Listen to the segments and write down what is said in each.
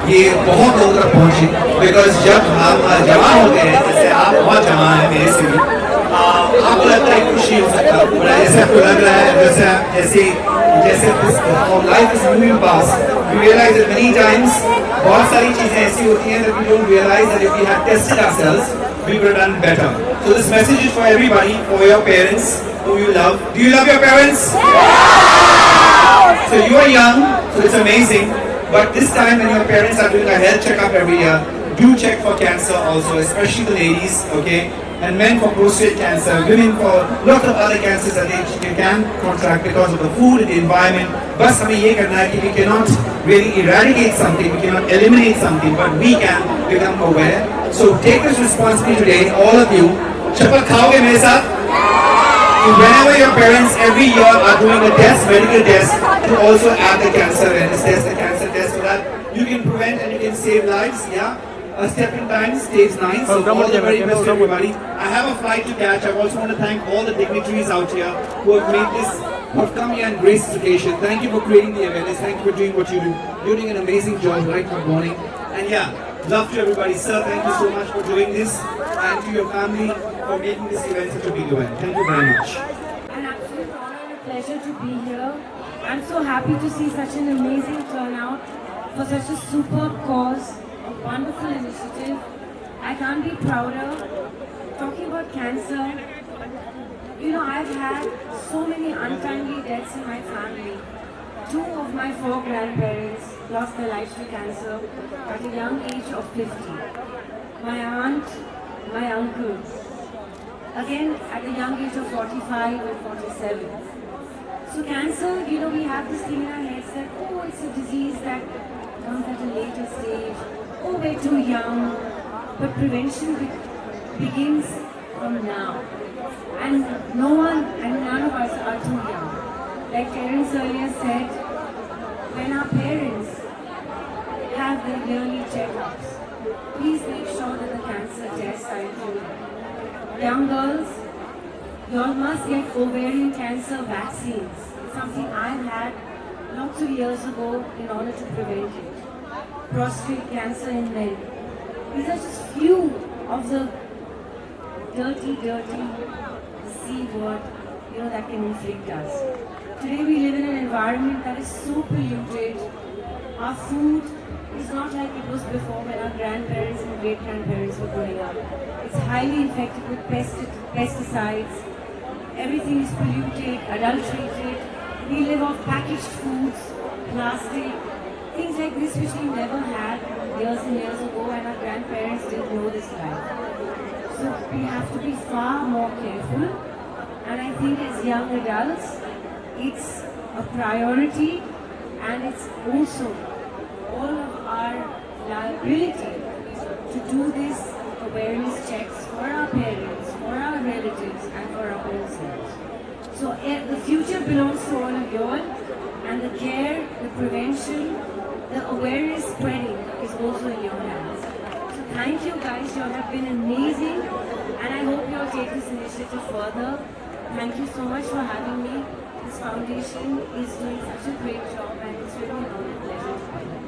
ये बहुत लोगों तक पहुंची, बिकॉज जब हम जवान होते हैं, जैसे आप बहुत जवान हैं मेरे से भी, आपको लगता है खुशी हो सकता है, जैसे आपको लग रहा है जैसे जैसे life is moving fast, we realise that many times बहुत सारी चीजें ऐसी होती हैं that we don't realize that if we had tested ourselves we would have done better. So this message is for everybody, for your parents who you love. Do you love your parents? So you are young, so it's amazing. But this time when your parents are doing a health checkup every year, do check for cancer also, especially the ladies, okay? And men for prostate cancer, women for lots of other cancers that they can contract because of the food and the environment. बस हमें ये करना है कि we cannot really eradicate something, we cannot eliminate something, but we can become aware. So take this responsibility today, all of you. चप्पल खाओगे मेरे साथ? Whenever your parents every year are doing a test, medical test, to also add the cancer awareness test, the cancer test, so that you can prevent and you can save lives. Yeah, a step in time saves nine. So all the very best to everybody. I have a flight to catch. I also want to thank all the dignitaries out here who have made this, who have come here and graced this occasion. Thank you for creating the awareness. Thank you for doing what you do. You're doing an amazing job right from morning. And yeah, love to everybody, sir. Thank you so much for doing this, and to your family for making this event such a big event. Thank you very much. An absolute honor and a pleasure to be here. I'm so happy to see such an amazing turnout for such a superb cause, a wonderful initiative. I can't be prouder. Talking about cancer, you know, I've had so many untimely deaths in my family. 2 of my 4 grandparents lost their lives to cancer at a young age of 50. My aunt, my uncle, again at a young age of 45 and 47. So cancer, you know, we have this thing in our heads that, oh, it's a disease that comes at a later stage, oh, we're too young. But prevention begins from now. And no one and none of us are too young. Like Terence earlier said, when our parents have their yearly checkups, please make sure that the cancer tests are included. Young girls, you all must get ovarian cancer vaccines. It's something I've had lots of years ago in order to prevent it. Prostate cancer in men. These are just few of the dirty C word, you know, that can inflict us. Today we live in an environment that is so polluted. Our food is not like it was before when our grandparents and great-grandparents were growing up. It's highly infected with pesticides. Everything is polluted, adulterated. We live off packaged foods, plastic, things like this which we never had years and years ago, and our grandparents didn't know this life. So we have to be far more careful, and I think as young adults, it's a priority, and it's also all of our liability to do this awareness checks for our parents, for our relatives, and for our own selves. So the future belongs to all of you all, and the care, the prevention, the awareness spreading is also in your hands. So thank you guys, you all have been amazing, and I hope you all take this initiative further. Thank you so much for having me. This foundation is doing such a great job, and it's really an honor and pleasure to be here.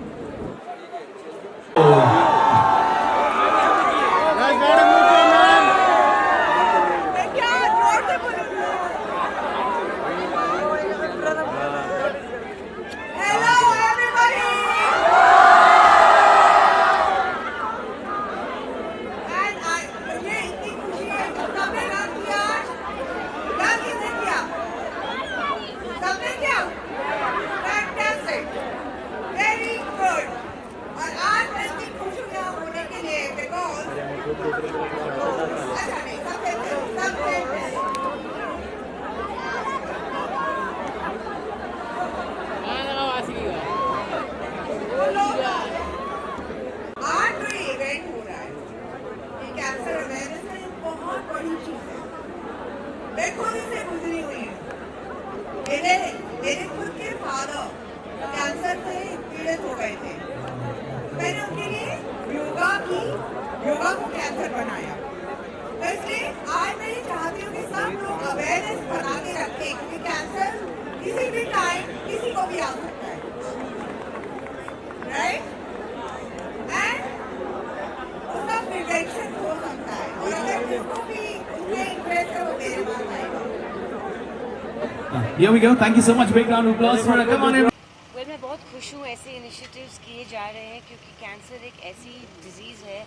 मेरे खुद के father cancer से पीड़ित हो गए थे। मैंने उनके लिए योगा को कैंसर बनाया। तो इसलिए आज मैं ये चाहती हूँ कि सब लोग अवेयरनेस बना के रखें, क्योंकि कैंसर किसी भी टाइम किसी को भी आ सकता है, right? Here we go. Thank you so much. Big round of applause for her. Come on, everyone. Well मैं बहुत खुश हूँ ऐसे इनिशिएटिव्स किए जा रहे हैं क्योंकि कैंसर एक ऐसी डिजीज़ है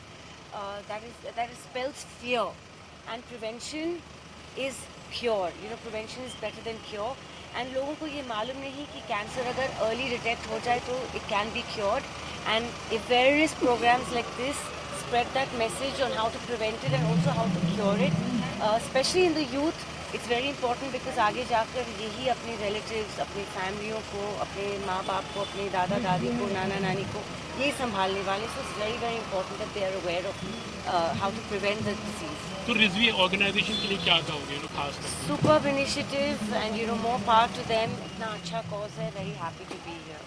that is spells fear and prevention is cure, you know, prevention is better than cure. And लोगों को ये मालूम नहीं कि कैंसर अगर अर्ली डिटेक्ट हो जाए तो it can be cured. And if various programmes like this spread that message on how to prevent it and also how to cure it, especially in the youth, it's very important because आगे जाकर यही अपने relatives, अपनी फैमिलियों को, अपने माँ बाप को, अपने दादा दादी को, नाना नानी को ये संभालने वाले। So it's very very important that they are aware of how to prevent the disease. तो रिजवी ऑर्गेनाइजेशन के लिए क्या कहोगे खास कर? Superb initiative and you know more power to them. इतना अच्छा cause है, very happy to be here.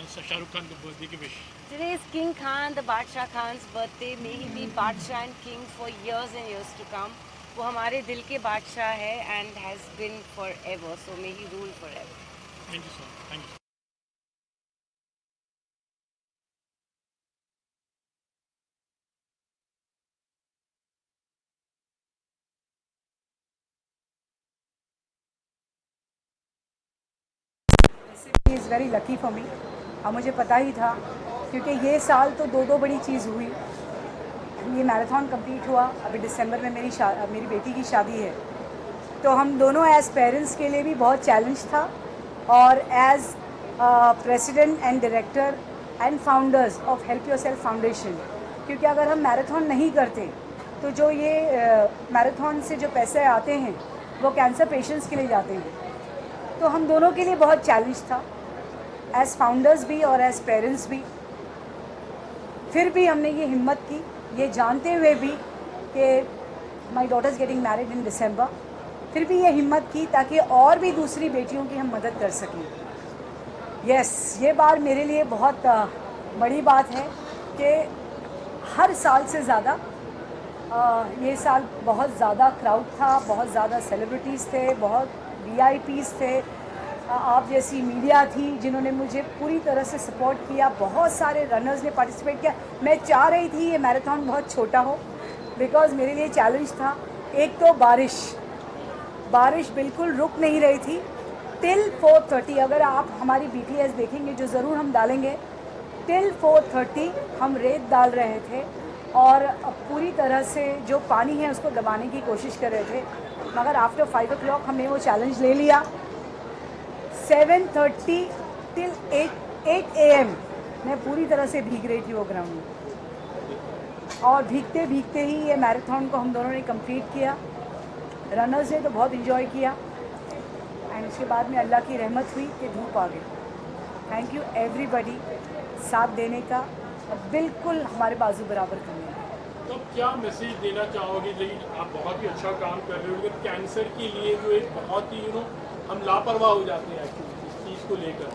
Shahrukh Khan के बर्थडे की wish. Today is King Khan, the Badshah Khan's birthday. May he be Badshah and King for years and years to come. वो हमारे दिल के बादशाह है and has been forever. So may he rule forever. Thank you so much. Thank you. Is very lucky for me. अब मुझे पता ही था क्योंकि ये साल तो दो बड़ी चीज़ हुई। ये मैराथन कंप्लीट हुआ, अभी दिसंबर में मेरी बेटी की शादी है, तो हम दोनों एज पेरेंट्स के लिए भी बहुत चैलेंज था और as president and director and founders of help yourself foundation, क्योंकि अगर हम मैराथन नहीं करते तो जो ये मैराथन से जो पैसे आते हैं वो कैंसर पेशेंट्स के लिए जाते हैं। तो हम दोनों के लिए बहुत चैलेंज था, एज फाउंडर्स भी और एज पेरेंट्स भी। फिर भी हमने ये हिम्मत की, ये जानते हुए भी कि my daughter is getting married in December, फिर भी ये हिम्मत की ताकि और भी दूसरी बेटियों की हम मदद कर सकें। यस, ये बार मेरे लिए बहुत बड़ी बात है कि हर साल से ज़्यादा ये साल बहुत ज़्यादा क्राउड था, बहुत ज़्यादा सेलिब्रिटीज़ थे, बहुत VIPs थे, आप जैसी मीडिया थी जिन्होंने मुझे पूरी तरह से सपोर्ट किया, बहुत सारे रनर्स ने पार्टिसिपेट किया। मैं चाह रही थी ये मैराथन बहुत छोटा हो बिकॉज़ मेरे लिए चैलेंज था। एक तो बारिश बिल्कुल रुक नहीं रही थी टिल 4:30। अगर आप हमारी BTS देखेंगे जो ज़रूर हम डालेंगे, टिल 4:30 हम रेत डाल रहे थे और पूरी तरह से जो पानी है उसको दबाने की कोशिश कर रहे थे, मगर आफ्टर 5 o'clock हमने वो चैलेंज ले लिया। 7:30 टिल 8 AM मैं पूरी तरह से भीग रही थी वो ग्राउंड में, और भीगते भीगते ही ये मैराथन को हम दोनों ने कंप्लीट किया। रनर्स ने तो बहुत इन्जॉय किया एंड उसके बाद में अल्लाह की रहमत हुई कि धूप आ गई। थैंक यू एवरीबडी साथ देने का और बिल्कुल हमारे बाजू बराबर करने का। तो क्या मैसेज देना चाहोगे? लेकिन आप बहुत ही अच्छा काम कर रहे हो, लेकिन कैंसर के लिए जो एक बहुत ही हम लापरवाह हो जाते हैं एक्चुअली इस चीज़ को लेकर,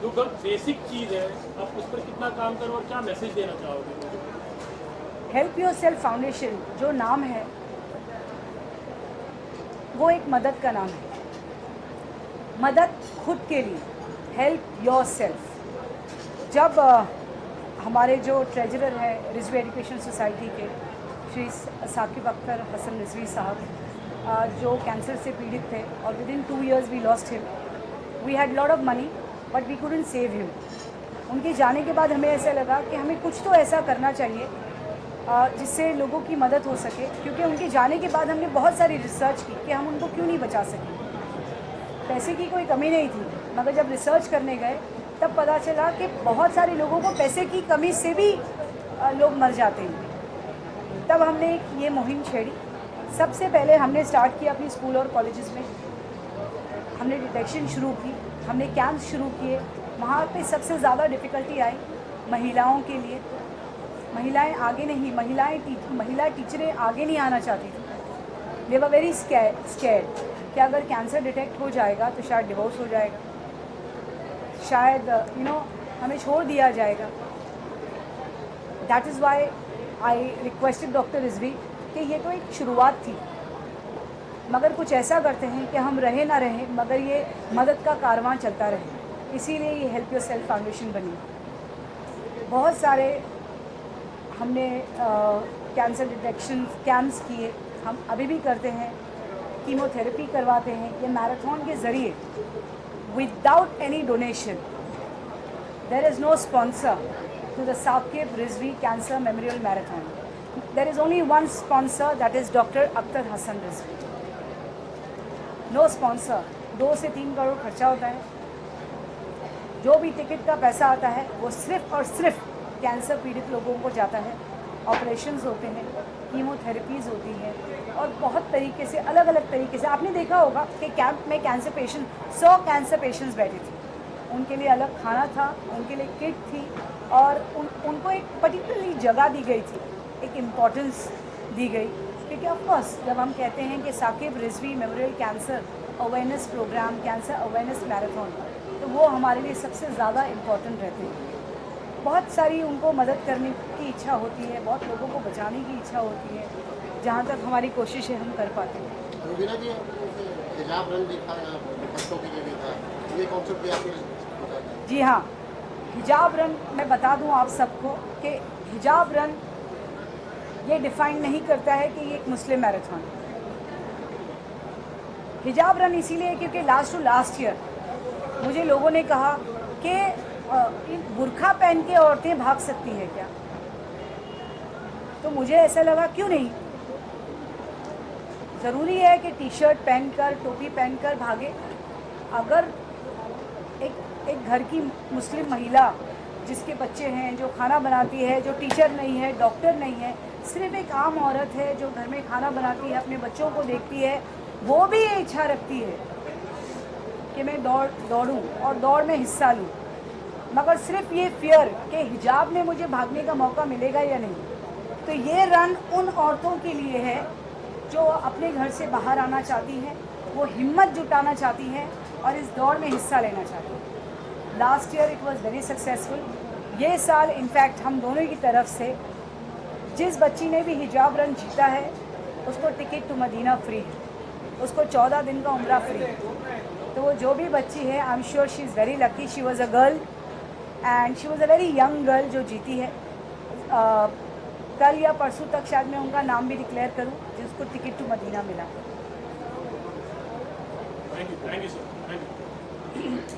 जो बेसिक चीज़ है, आप उस पर कितना काम करो और क्या मैसेज देना चाहोगे? हेल्प योरसेल्फ फाउंडेशन जो नाम है वो एक मदद का नाम है। मदद खुद के लिए, हेल्प योरसेल्फ। जब हमारे जो ट्रेजरर हैं रिजवी एजुकेशन सोसाइटी के श्री साकिब अख्तर हसन रिजवी साहब, जो कैंसर से पीड़ित थे और within 2 years we lost him. We had lot of money but we couldn't save him. उनके जाने के बाद हमें ऐसा लगा कि हमें कुछ तो ऐसा करना चाहिए जिससे लोगों की मदद हो सके, क्योंकि उनके जाने के बाद हमने बहुत सारी रिसर्च की कि हम उनको क्यों नहीं बचा सके। पैसे की कोई कमी नहीं थी, मगर जब रिसर्च करने गए तब पता चला कि बहुत सारे लोगों को पैसे की कमी से भी लोग मर जाते हैं। तब हमने ये मुहिम छेड़ी। सबसे पहले हमने स्टार्ट किया अपनी स्कूल और कॉलेजेस में, हमने डिटेक्शन शुरू की, हमने कैंप्स शुरू किए। वहाँ पे सबसे ज़्यादा डिफ़िकल्टी आई महिलाओं के लिए। महिलाएं आगे नहीं, महिला टीचरें आगे नहीं आना चाहती थी। दे वर वेरी स्कैर्ड कि अगर कैंसर डिटेक्ट हो जाएगा तो शायद डिवोर्स हो जाएगा, शायद हमें छोड़ दिया जाएगा। That is why I requested doctor Rizvi कि ये तो एक शुरुआत थी, मगर कुछ ऐसा करते हैं कि हम रहे ना रहे मगर ये मदद का कारवां चलता रहे। इसीलिए ये हेल्प योरसेल्फ फाउंडेशन बनी। बहुत सारे हमने कैंसर डिटेक्शन कैंप्स किए, हम अभी भी करते हैं। कीमोथेरेपी करवाते हैं, ये मैराथन के ज़रिए without any donation, there is no sponsor to the Saqib Rizvi cancer memorial marathon. There is only one sponsor, that is doctor Akhtar Hasan Rizvi. No sponsor. 2 से 3 करोड़ खर्चा होता है. जो भी टिकट का पैसा आता है वो सिर्फ और सिर्फ कैंसर पीड़ित लोगों को जाता है. ऑपरेशंस होते हैं, कीमोथेरेपीज़ होती हैं और बहुत तरीके से, अलग अलग तरीके से. आपने देखा होगा कि कैंप में कैंसर पेशेंट 100 कैंसर पेशेंट्स बैठे थे. उनके लिए अलग खाना था, उनके लिए किट थी और उनको एक पर्टिकुलरली जगह दी गई थी, एक इम्पोर्टेंस दी गई. क्योंकि ऑफकोर्स जब हम कहते हैं कि Saqib Rizvi memorial cancer awareness programme, cancer awareness marathon, तो वो हमारे लिए सबसे ज़्यादा इम्पॉर्टेंट रहते हैं. बहुत सारी उनको मदद करने की इच्छा होती है, बहुत लोगों को बचाने की इच्छा होती है. जहाँ तक हमारी कोशिश है हम कर पाते हैं. रुबीना जी, हिजाब रन देखा या बच्चों के लिए भी था, ये कॉन्सेप्ट भी आपने? जी हाँ, हिजाब रन मैं बता दूं आप सबको कि हिजाब रन ये डिफ़ाइन नहीं करता है कि ये एक मुस्लिम मैराथन. हिजाब रन इसीलिए क्योंकि लास्ट ईयर मुझे लोगों ने कहा कि बुर्खा पहन के औरतें भाग सकती हैं क्या. तो मुझे ऐसा लगा क्यों नहीं. ज़रूरी है कि टी शर्ट पहनकर, टोपी पहनकर भागे. अगर एक घर की मुस्लिम महिला जिसके बच्चे हैं, जो खाना बनाती है, जो टीचर नहीं है, डॉक्टर नहीं है, सिर्फ एक आम औरत है जो घर में खाना बनाती है, अपने बच्चों को देखती है, वो भी ये इच्छा रखती है कि मैं दौड़ूं और दौड़ में हिस्सा लूं. मगर सिर्फ ये फियर कि हिजाब में मुझे भागने का मौका मिलेगा या नहीं. तो ये रन उन औरतों के लिए है जो अपने घर से बाहर आना चाहती हैं, वो हिम्मत जुटाना चाहती हैं और इस दौड़ में हिस्सा लेना चाहती हैं. Last year it was very successful. ये साल इनफैक्ट हम दोनों की तरफ से जिस बच्ची ने भी हिजाब रन जीता है उसको टिकट टू मदीना फ्री है, उसको 14 दिन का उम्रा फ्री है. तो वो जो भी बच्ची है, I am sure she is very lucky. She was a girl and she was a very young girl जो जीती है. कल या परसों तक शायद मैं उनका नाम भी डिक्लेयर करूं जिसको टिकट टू मदीना मिला. Thank you sir, thank you.